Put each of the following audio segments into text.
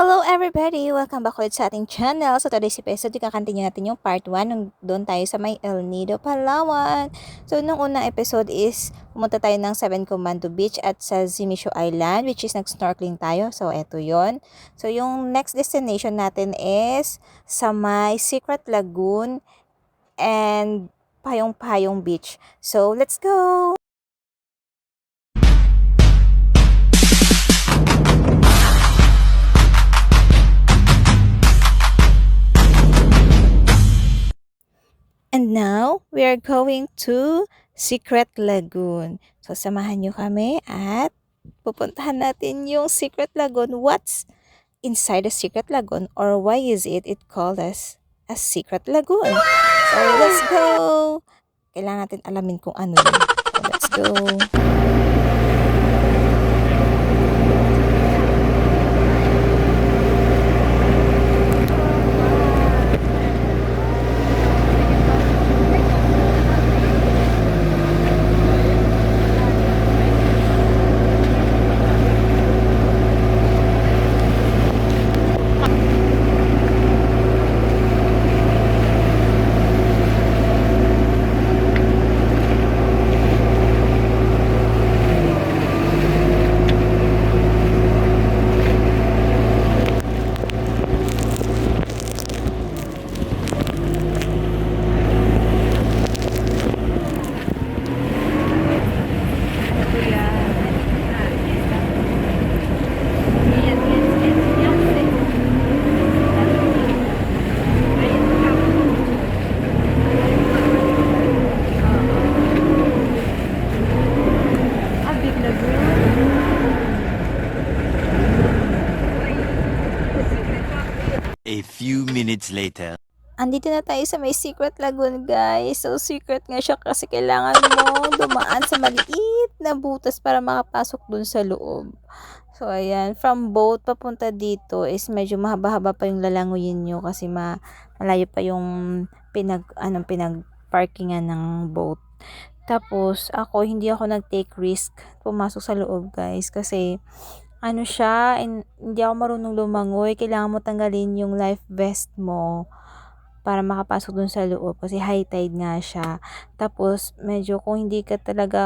Hello everybody! Welcome back ulit sa ating channel. So today's episode, ika-continue natin yung part 1 nung doon tayo sa may El Nido, Palawan. So nung unang episode is pumunta tayo ng Seven Commando Beach at sa Zimisho Island, which is nag-snorkeling tayo. So eto yon. So yung next destination natin is sa may Secret Lagoon and Payong-Payong Beach. So let's go! And now, we are going to Secret Lagoon. So, samahan nyo kami at pupuntahan natin yung Secret Lagoon. What's inside the Secret Lagoon, or why is it called as a Secret Lagoon? So, let's go! Kailangan natin alamin kung ano yun. So, let's go! A few minutes later. Andito na tayo sa may Secret Lagoon, guys. So, secret nga siya kasi kailangan mo dumaan sa maliit na butas para makapasok dun sa loob. So, ayan. From boat papunta dito is medyo mahaba-haba pa yung lalanguyin nyo kasi malayo pa yung pinag-parkingan ng boat. Tapos, hindi ako nag-take risk pumasok sa loob, guys. Kasi, hindi ako marunong lumangoy. Kailangan mo tanggalin yung life vest mo para makapasok dun sa loob kasi high tide nga siya. Tapos, medyo kung hindi ka talaga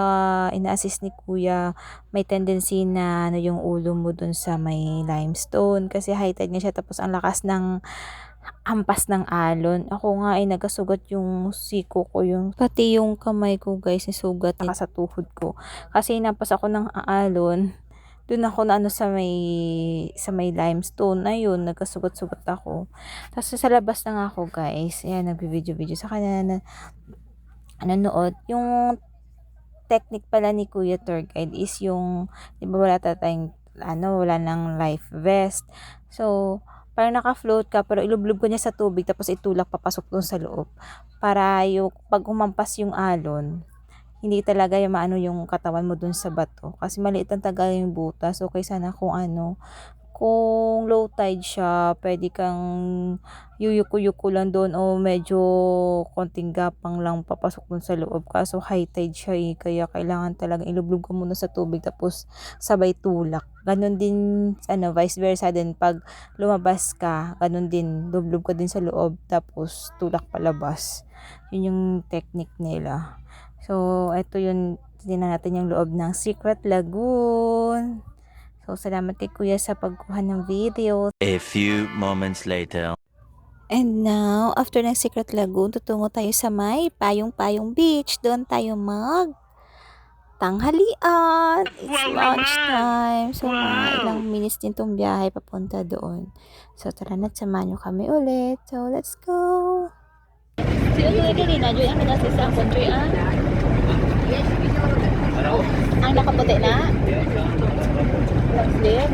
ina-assist ni kuya, may tendency na yung ulo mo dun sa may limestone kasi high tide nga siya. Tapos, ang lakas ng ampas ng alon. Ako nga ay nagasugat yung siko ko, pati yung kamay ko, guys, nisugat sa tuhod ko. Kasi nampas ako ng alon. Doon ako na sa may limestone. Ayun, nagkasugat-sugat ako. Tapos sa labas na nga ako, guys. Ayan, nagbi-video-video sa kanila na nanonood. Yung technique pala ni Kuya Tour Guide is yung, di ba wala nang life vest. So, parang naka-float ka, pero ilublob ko niya sa tubig, tapos itulak papasok doon sa loob. Para yung, pag umampas yung alon, hindi talaga yung yung katawan mo dun sa bato. Kasi maliit ang tagal yung butas. Okay, sana kung low tide siya, pwede kang yuyuko-yuko lang doon o medyo konting gapang lang papasok dun sa loob. Kaso high tide siya kaya kailangan talaga ilublog ka muna sa tubig tapos sabay tulak. Ganon din, vice versa din. Pag lumabas ka, ganon din, lublog ka din sa loob tapos tulak palabas. Yun yung technique nila. So, ito yun, tingnan natin yung loob ng Secret Lagoon. So, salamat kay Kuya sa pagkuha ng video. A few moments later. And now, after ng Secret Lagoon, tutungo tayo sa may Payong-Payong Beach. Doon tayo tanghalian. It's lunch time. So, mga ilang minutes din tong biyahe papunta doon. So, tara na, samahan nyo kami ulit. So, let's go! Sino tuloy kanina? Joy, ang nag-assist ang Joy, ang nakaputi na? Long sleeve?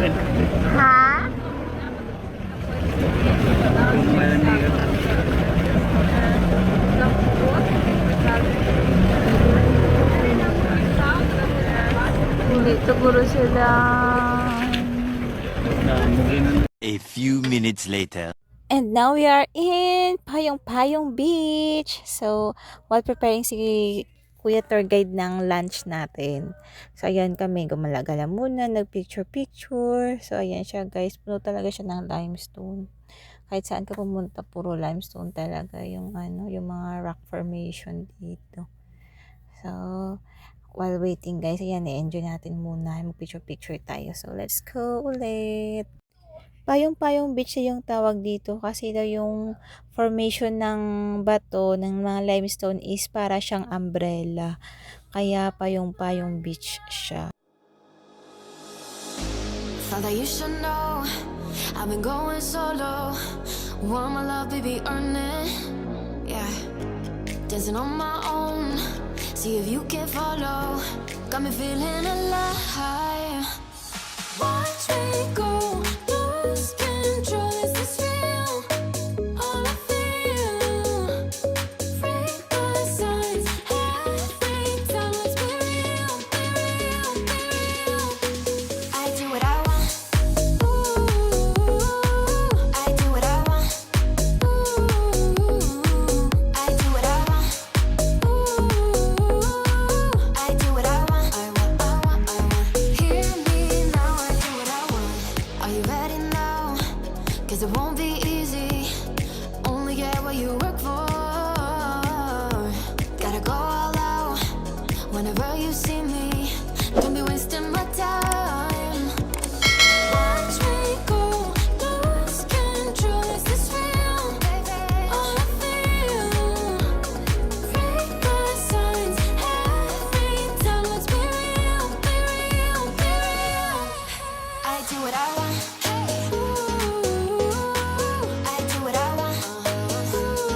Ha? Hindi siguro sila. A few minutes later. And now we are in Payong Beach. So, while preparing si Kuya Tour Guide ng lunch natin. So, ayan kami, gumala-gala muna, nag-picture-picture. So, ayan siya guys, puno talaga siya ng limestone. Kahit saan ka pumunta, puro limestone talaga yung ano, yung mga rock formation dito. So, while waiting guys, ayan, i-enjoy natin muna. Mag-picture-picture tayo. So, let's go ulit. Payong Beach yung tawag dito kasi daw yung formation ng bato ng mga limestone is para siyang umbrella. Kaya Payong Beach siya. Thought that you should know I've been going solo. Want my love, baby, earn it. Yeah, dancing on my own. See if you can follow. Got me feeling alive. Watch me go, lose control. Is this real? All I feel. Break the signs. Every time, let's be real, be real, be real. I do what I want. Ooh, I do what I want. Ooh, I do what I want. Ooh, I do what I want. I want, I want, I want. Hear me now, I do what I want. Are you ready now? 'Cause it won't be easy. Only get what you work for. Gotta go all out whenever you see me. Don't be wasting my time. Watch me go, lose control. Is this real? All I feel. Break the signs. Every time, let's be real, be real, be real. I do what I want. Ooh, I do what I want. Ooh,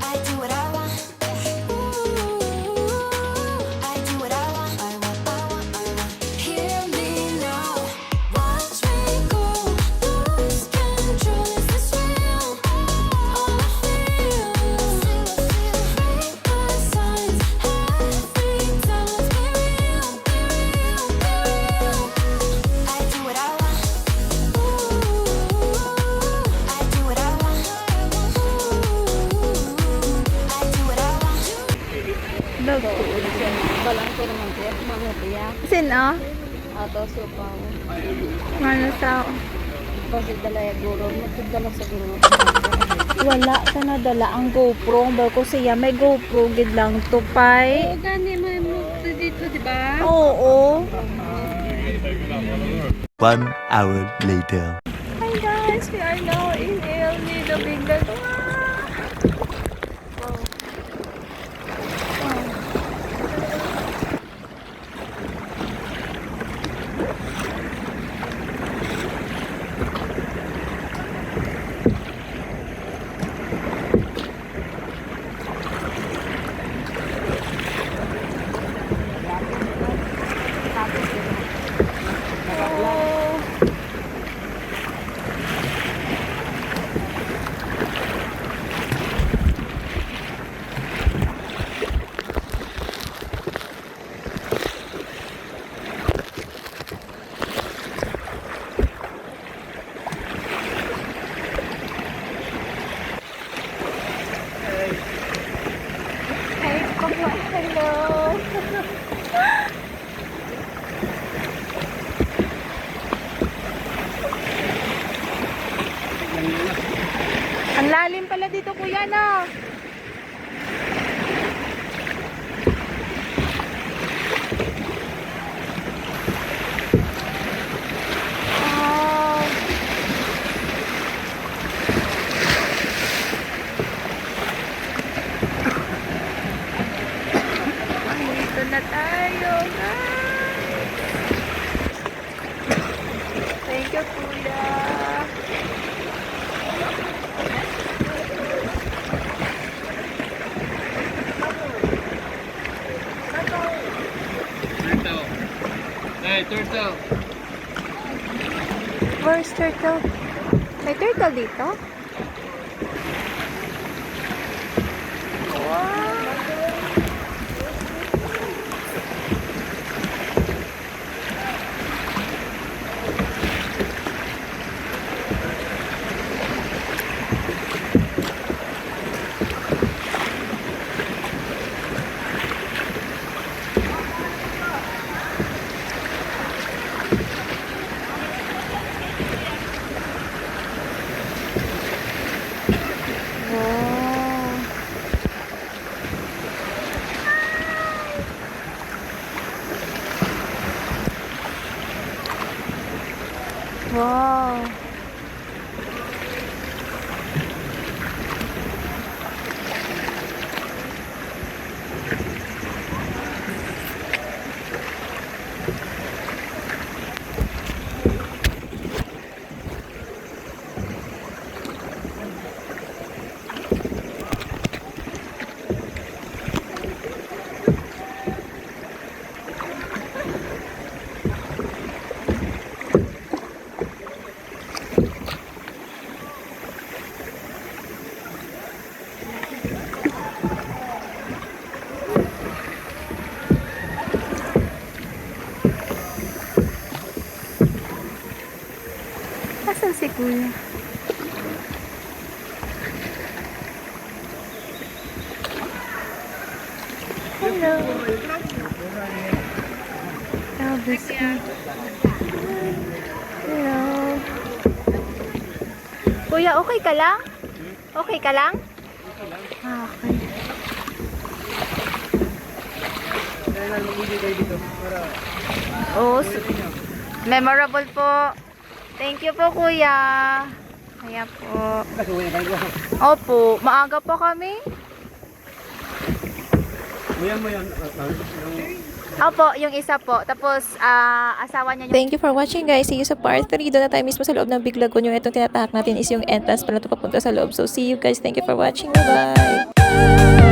I do what I want. Ooh, I do what I want. I want, I want, I want. Hear me now. Watch me go, lose control. Is this real? All I feel. Break the signs. Every time, let's be real, be real, be real. I do what I want. Ooh, I do what I want. Ooh, I do what I want. Balang ko naman ko. Mga tiya. Sin oh? Ato supaw. Ano sa... Kasi dala ya guro. Magdala sa guro. Wala ka na dala ang GoPro. Ang ko siya may GoPro gid lang to pay. Oo, gani may mo dito, di ba? Oo. 1 hour later. Hi guys, we are now in El Nido Biglan. Hello. Ang lalim pala dito kuya no. Oh. Dito na tayo guys. Thank you kuya. Turtle. Hey, turtle. Where's turtle? May turtle dito? Wow! Wow. Asan si Kuya? Hello. Hello. Kuya, okay ka lang? Okay ka lang? Ah, okay. Oh, memorable po. Thank you po, Kuya. Kaya po. Opo, maaga pa kami. Opo, yung isa po. Tapos, asawa niya. Thank you for watching, guys. See you sa part 3. Doon na tayo mismo sa loob ng Big Lagoon. Yung itong tinatahak natin is yung entrance pala ito papunta sa loob. So, see you guys. Thank you for watching. Bye-bye.